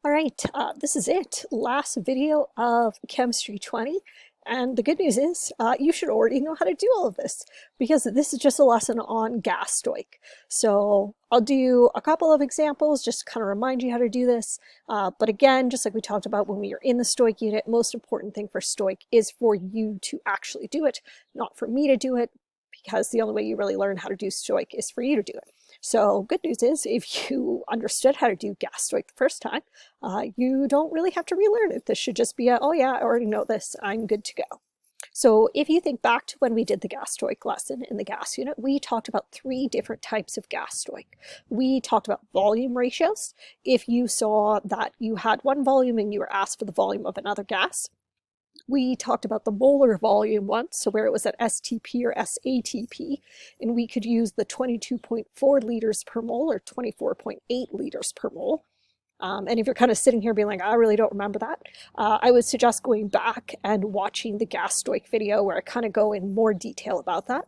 All right, this is it. Last video of Chemistry 20. And the good news is you should already know how to do all of this because this is just a lesson on gas stoich. So I'll do a couple of examples just to kind of remind you how to do this. But again, just like we talked about when we are in the stoich unit, most important thing for stoich is for you to actually do it, not for me to do it, because the only way you really learn how to do stoich is for you to do it. So good news is if you understood how to do gas stoich the first time, you don't really have to relearn it. This should just be oh yeah, I already know this, I'm good to go. So if you think back to when we did the gas stoich lesson in the gas unit, we talked about 3 different types of gas stoich. We talked about volume ratios. If you saw that you had one volume and you were asked for the volume of another gas. We talked about the molar volume once, so where it was at STP or SATP, and we could use the 22.4 liters per mole or 24.8 liters per mole. And if you're kind of sitting here being like, I really don't remember that, I would suggest going back and watching the gas stoich video where I kind of go in more detail about that.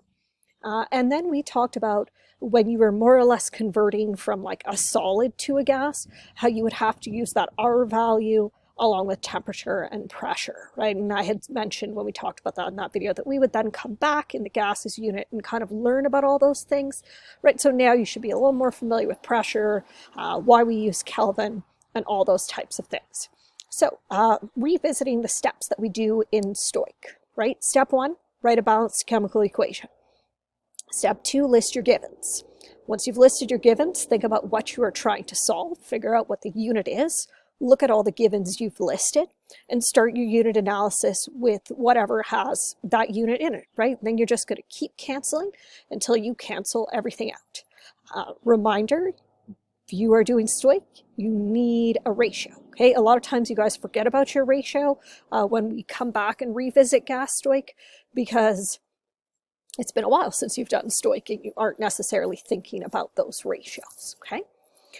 And then we talked about when you were more or less converting from like a solid to a gas, how you would have to use that R value along with temperature and pressure, right? And I had mentioned when we talked about that in that video that we would then come back in the gases unit and kind of learn about all those things, right? So now you should be a little more familiar with pressure, why we use Kelvin, and all those types of things. So revisiting the steps that we do in stoich, right? Step 1, write a balanced chemical equation. Step 2, list your givens. Once you've listed your givens, think about what you are trying to solve, figure out what the unit is, look at all the givens you've listed, and start your unit analysis with whatever has that unit in it, right? Then you're just going to keep canceling until you cancel everything out. Reminder, if you are doing stoich, you need a ratio, okay? A lot of times you guys forget about your ratio when we come back and revisit gas stoich because it's been a while since you've done stoich and you aren't necessarily thinking about those ratios, okay?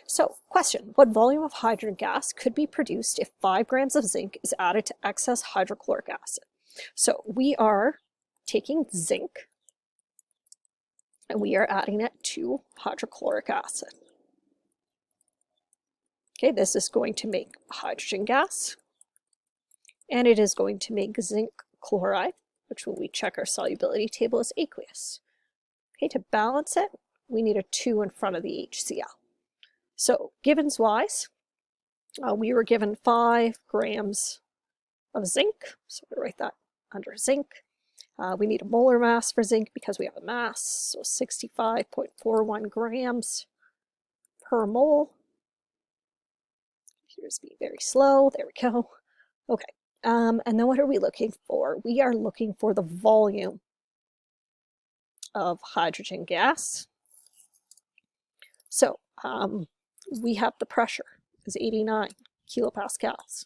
So, question, what volume of hydrogen gas could be produced if 5 grams of zinc is added to excess hydrochloric acid? So we are taking zinc and we are adding it to hydrochloric acid. Okay, this is going to make hydrogen gas, and it is going to make zinc chloride, which when we check our solubility table is aqueous. Okay, to balance it, we need a 2 in front of the HCl. So givens wise, we were given 5 grams of zinc, so we'll write that under zinc. We need a molar mass for zinc because we have a mass, so 65.41 grams per mole. Computer's being very slow, there we go. Okay, and then what are we looking for? We are looking for the volume of hydrogen gas. So we have the pressure is 89 kilopascals.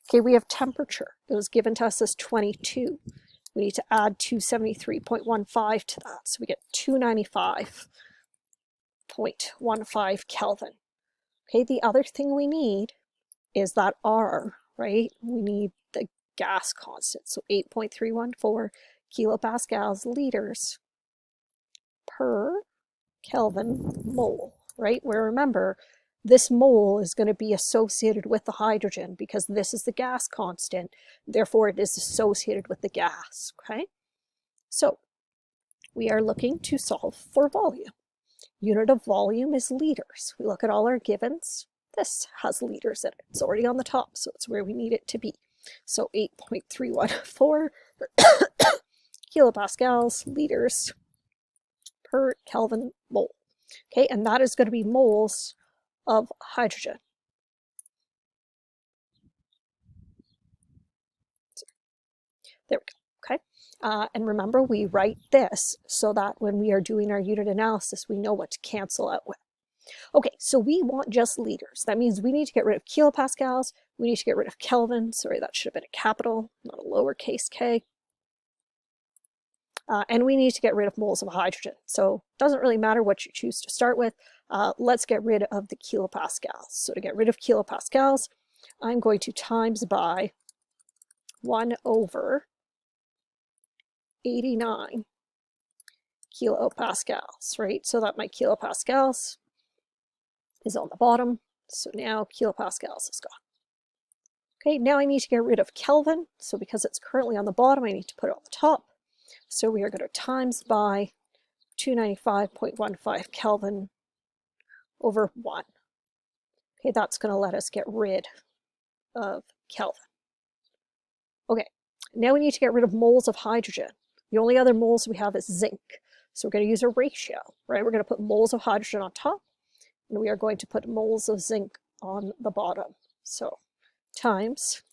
Okay, we have temperature. It was given to us as 22. We need to add 273.15 to that. So we get 295.15 Kelvin. Okay, the other thing we need is that R, right? We need the gas constant. So 8.314 kilopascals liters per Kelvin mole, right? Where remember, this mole is going to be associated with the hydrogen because this is the gas constant, therefore it is associated with the gas, okay? So we are looking to solve for volume. Unit of volume is liters. We look at all our givens. This has liters in it. It's already on the top, so it's where we need it to be. So 8.314 kilopascals liters per Kelvin mole. Okay, and that is going to be moles of hydrogen. There we go, okay? And remember, we write this so that when we are doing our unit analysis, we know what to cancel out with. Okay, so we want just liters. That means we need to get rid of kilopascals, we need to get rid of Kelvin. Sorry, that should have been a capital, not a lowercase k. And we need to get rid of moles of hydrogen. So it doesn't really matter what you choose to start with. Let's get rid of the kilopascals. So to get rid of kilopascals, I'm going to times by 1 over 89 kilopascals, right? So that my kilopascals is on the bottom. So now kilopascals is gone. Okay, now I need to get rid of Kelvin. So because it's currently on the bottom, I need to put it on the top. So we are going to times by 295.15 Kelvin over 1. Okay, that's going to let us get rid of Kelvin. Okay, now we need to get rid of moles of hydrogen. The only other moles we have is zinc. So we're going to use a ratio, right? We're going to put moles of hydrogen on top, and we are going to put moles of zinc on the bottom. So times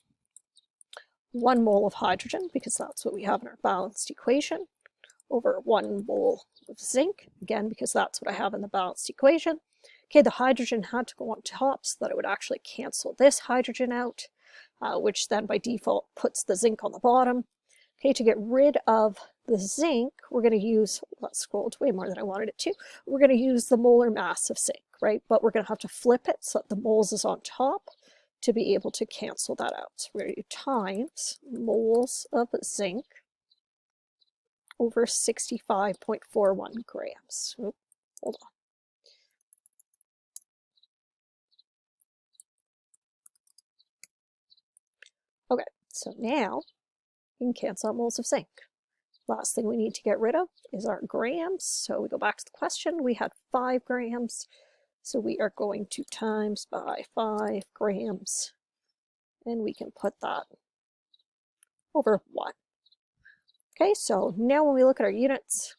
1 mole of hydrogen, because that's what we have in our balanced equation, over 1 mole of zinc, again, because that's what I have in the balanced equation. Okay, the hydrogen had to go on top so that it would actually cancel this hydrogen out, which then by default puts the zinc on the bottom. Okay, to get rid of the zinc, we're going to use, let's scroll way more than I wanted it to, we're going to use the molar mass of zinc, right? But we're going to have to flip it so that the moles is on top to be able to cancel that out. So we're going to do times moles of zinc over 65.41 grams. Oop, hold on. Okay, so now we can cancel out moles of zinc. Last thing we need to get rid of is our grams. So we go back to the question. We had 5 grams. So we are going to times by 5 grams. And we can put that over 1. Okay, so now when we look at our units,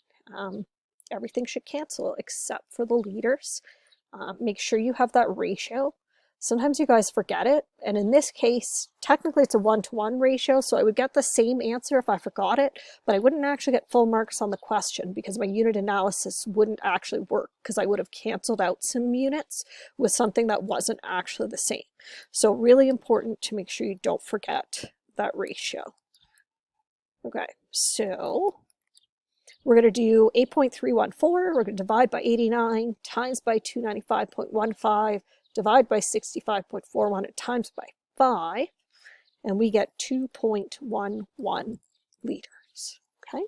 everything should cancel except for the liters. Make sure you have that ratio. Sometimes you guys forget it, and in this case, technically it's a 1-to-1 ratio, so I would get the same answer if I forgot it, but I wouldn't actually get full marks on the question because my unit analysis wouldn't actually work because I would have canceled out some units with something that wasn't actually the same. So really important to make sure you don't forget that ratio. Okay, so we're going to do 8.314. We're going to divide by 89, times by 295.15, divide by 65.41, and times by 5, and we get 2.11 liters. Okay,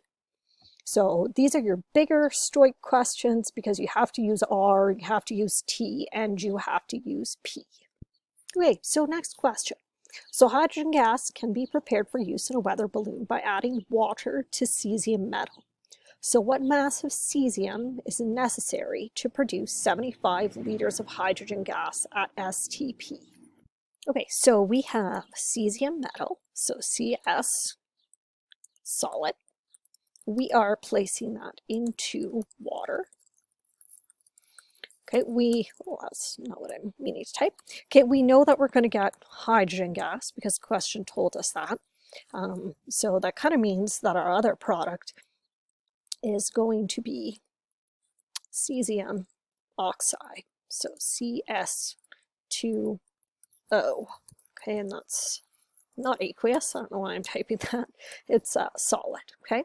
so these are your bigger stoich questions because you have to use R, you have to use T, and you have to use P. Okay, so next question. So hydrogen gas can be prepared for use in a weather balloon by adding water to cesium metal. So what mass of cesium is necessary to produce 75 liters of hydrogen gas at STP? Okay, so we have cesium metal, so CS, solid. We are placing that into water. Okay, that's not what I'm meaning to type. Okay, we know that we're going to get hydrogen gas because the question told us that. So that kind of means that our other product is going to be cesium oxide, so CS2O. Okay, and that's not aqueous. I don't know why I'm typing that. It's solid. Okay,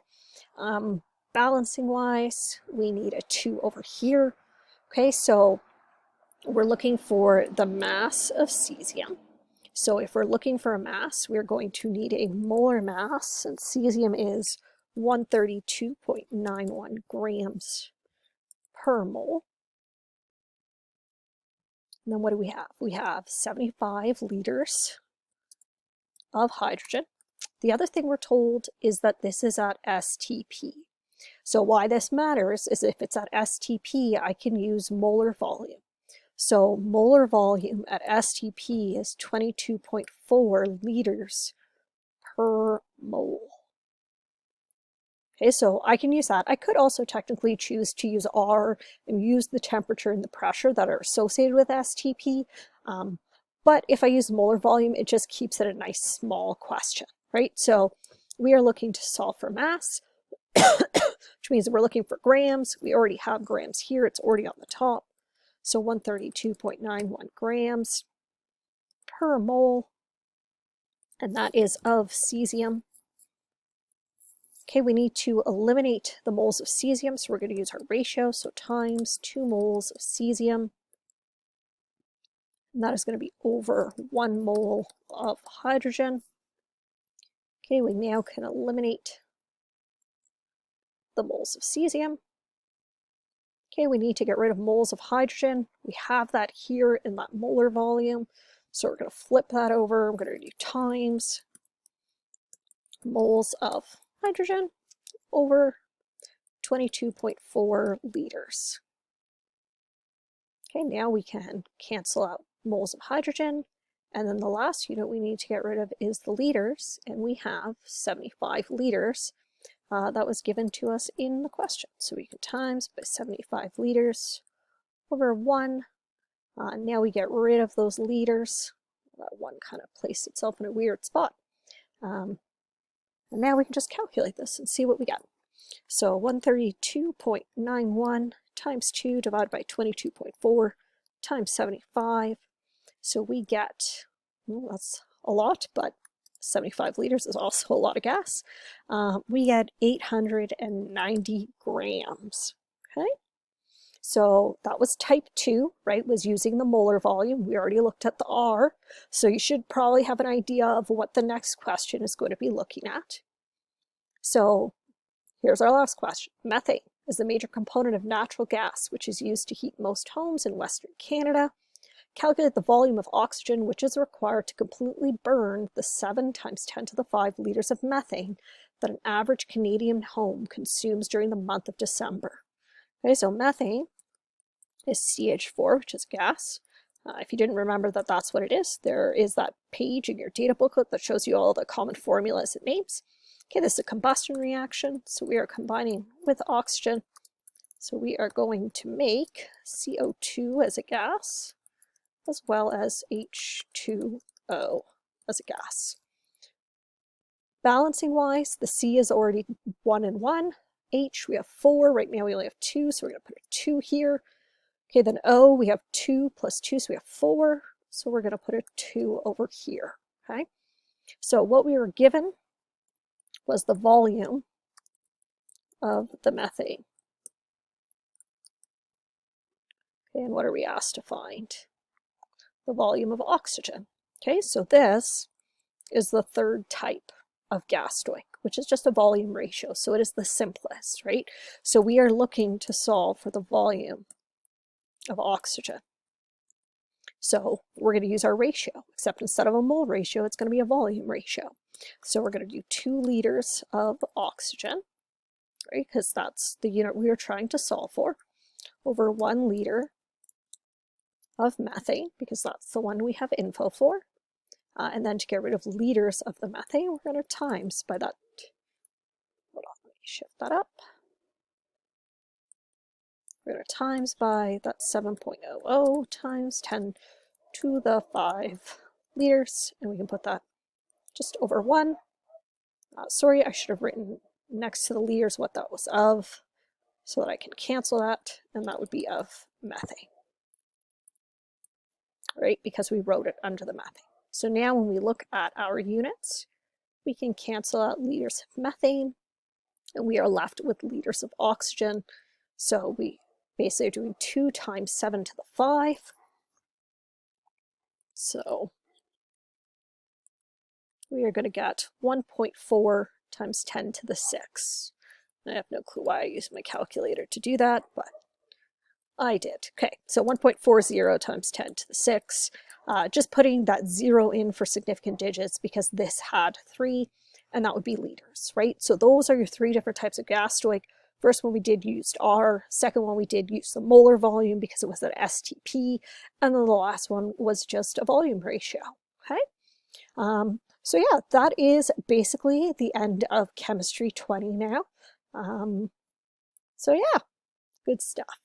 balancing wise, we need a 2 over here. Okay, so we're looking for the mass of cesium. So if we're looking for a mass, we're going to need a molar mass, and cesium is 132.91 grams per mole. And then what do we have? We have 75 liters of hydrogen. The other thing we're told is that this is at STP. So why this matters is if it's at STP, I can use molar volume. So molar volume at STP is 22.4 liters per mole. Okay, so I can use that. I could also technically choose to use R and use the temperature and the pressure that are associated with STP. But if I use molar volume, it just keeps it a nice small question, right? So we are looking to solve for mass, which means we're looking for grams. We already have grams here. It's already on the top. So 132.91 grams per mole, and that is of cesium. Okay, we need to eliminate the moles of cesium, so we're going to use our ratio, so times 2 moles of cesium. And that is going to be over 1 mole of hydrogen. Okay, we now can eliminate the moles of cesium. Okay, we need to get rid of moles of hydrogen. We have that here in that molar volume. So we're going to flip that over. I'm going to do times moles of hydrogen over 22.4 liters. Okay, now we can cancel out moles of hydrogen. And then the last unit we need to get rid of is the liters. And we have 75 liters. That was given to us in the question. So we can times by 75 liters over 1. Now we get rid of those liters. That 1 kind of placed itself in a weird spot. And now we can just calculate this and see what we get. So 132.91 times 2 divided by 22.4 times 75. So we get, well, that's a lot, but 75 liters is also a lot of gas. We get 890 grams. Okay, so that was type 2, right? Was using the molar volume. We already looked at the R, so you should probably have an idea of what the next question is going to be looking at. So here's our last question. Methane is the major component of natural gas, which is used to heat most homes in Western Canada. Calculate the volume of oxygen which is required to completely burn the 7 times 10 to the 5 liters of methane that an average Canadian home consumes during the month of December. Okay, so methane is CH4, which is gas. If you didn't remember that that's what it is, there is that page in your data booklet that shows you all the common formulas and names. Okay, this is a combustion reaction, so we are combining with oxygen. So we are going to make CO2 as a gas, as well as H2O as a gas. Balancing wise, the C is already 1 and 1. H, we have 4. Right now we only have 2, so we're going to put a 2 here. Okay, then O, we have 2 plus 2, so we have 4. So we're going to put a 2 over here. Okay, so what we were given was the volume of the methane. Okay, and what are we asked to find? The volume of oxygen. Okay, so this is the third type of gas stoich, which is just a volume ratio. So it is the simplest, right? So we are looking to solve for the volume of oxygen. So we're going to use our ratio, except instead of a mole ratio, it's going to be a volume ratio. So we're going to do 2 liters of oxygen, right? Because that's the unit we are trying to solve for, over 1 liter of methane, because that's the one we have info for. And then to get rid of liters of the methane, we're going to times by that. Hold on, let me shift that up. We're going to times by that 7.00 times 10 to the 5 liters, and we can put that just over 1. Sorry, I should have written next to the liters what that was of, so that I can cancel that, and that would be of methane, right? Because we wrote it under the methane. So now when we look at our units, we can cancel out liters of methane, and we are left with liters of oxygen. So we basically are doing 2 times 7 to the 5. So we are going to get 1.4 times 10 to the 6. I have no clue why I used my calculator to do that, but I did. Okay, so 1.40 times 10 to the 6. Just putting that 0 in for significant digits because this had 3, and that would be liters, right? So those are your 3 different types of gas stoich. First one we did used R, second one we did use the molar volume because it was an STP, and then the last one was just a volume ratio, okay? So yeah, that is basically the end of Chemistry 20 now. So yeah, good stuff.